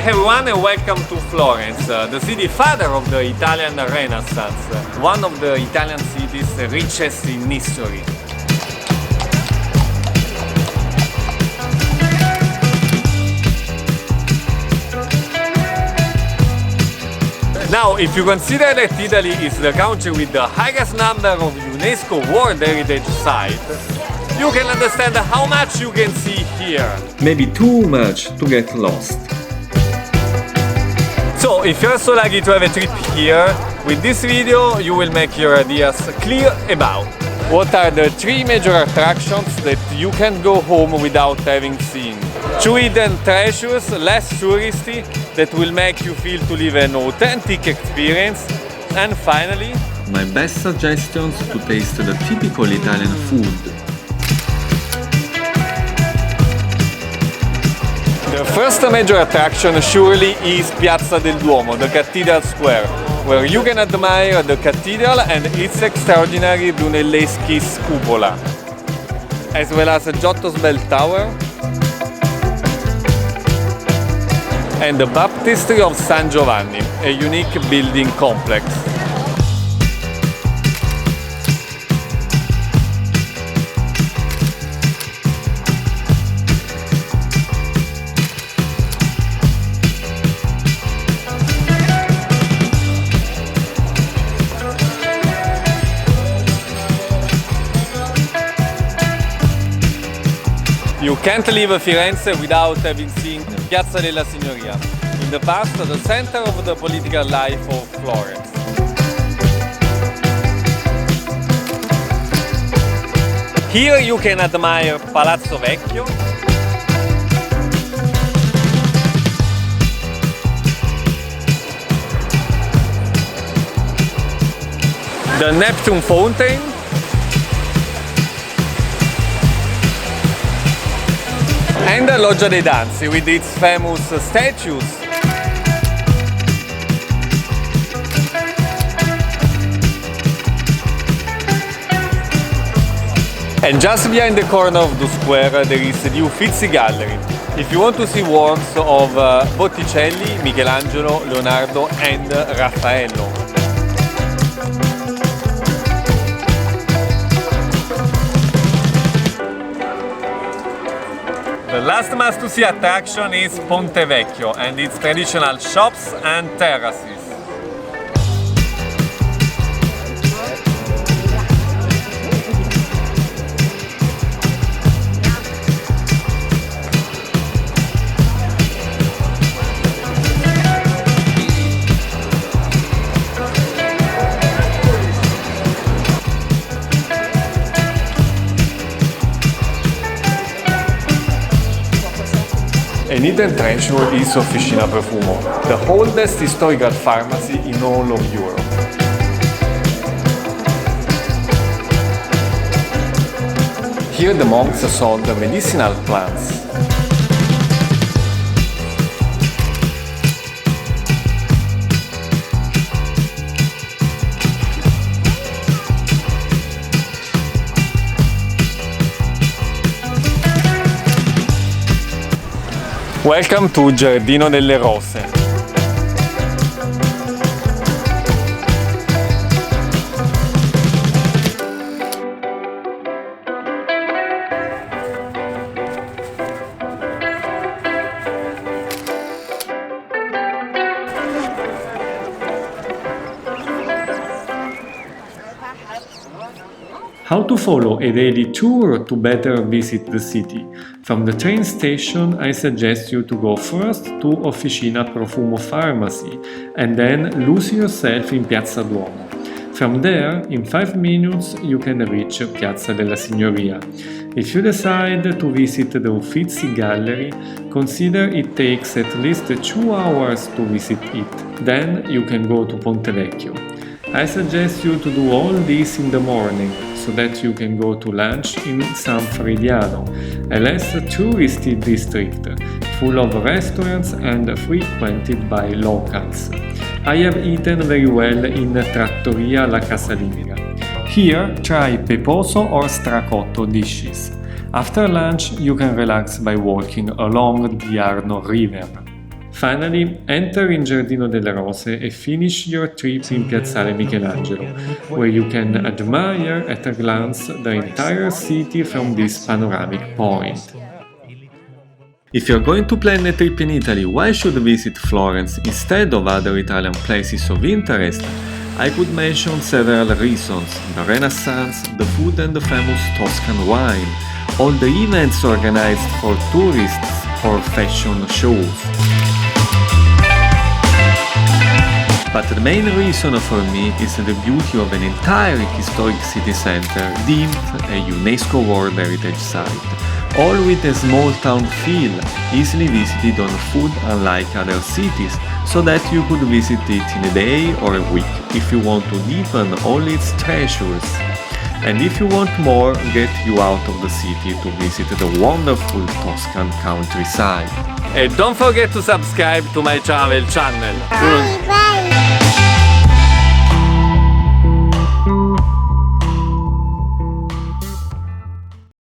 everyone and welcome to Florence, the city father of the Italian Renaissance, one of the Italian cities richest in history. Now, if you consider that Italy is the country with the highest number of UNESCO World Heritage Sites, you can understand how much you can see here. Maybe too much to get lost. So, if you're so lucky to have a trip here, with this video you will make your ideas clear about what are the 3 major attractions that you can go home without having seen. 2 hidden treasures, less touristy, that will make you feel to live an authentic experience. And finally, my best suggestions to taste the typical Italian food. The first major attraction surely is Piazza del Duomo, the Cathedral Square, where you can admire the cathedral and its extraordinary Brunelleschi cupola, as well as Giotto's bell tower and the Baptistery of San Giovanni, a unique building complex. You can't leave Firenze without having seen Piazza della Signoria, in the past the center of the political life of Florence. Here you can admire Palazzo Vecchio, the Neptune Fountain, and the Loggia dei Danzi with its famous statues. And just behind the corner of the square there is the Uffizi Gallery, if you want to see works of Botticelli, Michelangelo, Leonardo and Raffaello. The last must-to-see attraction is Ponte Vecchio and its traditional shops and terraces. An hidden treasure is Officina Profumo, the oldest historical pharmacy in all of Europe. Here the monks sold medicinal plants. Welcome to Giardino delle Rose. How to follow a daily tour to better visit the city? From the train station, I suggest you to go first to Officina Profumo Pharmacy and then lose yourself in Piazza Duomo. From there, in 5 minutes, you can reach Piazza della Signoria. If you decide to visit the Uffizi Gallery, consider it takes at least 2 hours to visit it. Then you can go to Ponte Vecchio. I suggest you to do all this in the morning, so that you can go to lunch in San Frediano, a less touristy district, full of restaurants and frequented by locals. I have eaten very well in Trattoria La Casalinga. Here, try peposo or stracotto dishes. After lunch, you can relax by walking along the Arno River. Finally, enter in Giardino delle Rose and finish your trip in Piazzale Michelangelo, where you can admire at a glance the entire city from this panoramic point. If you're going to plan a trip in Italy, why should visit Florence instead of other Italian places of interest? I could mention several reasons: the Renaissance, the food and the famous Toscan wine, all the events organized for tourists or fashion shows. But the main reason for me is the beauty of an entire historic city center deemed a UNESCO World Heritage Site, all with a small town feel, easily visited on foot unlike other cities, so that you could visit it in a day or a week if you want to deepen all its treasures. And if you want more, get you out of the city to visit the wonderful Toscan countryside. And don't forget to subscribe to my travel channel. Bye bye.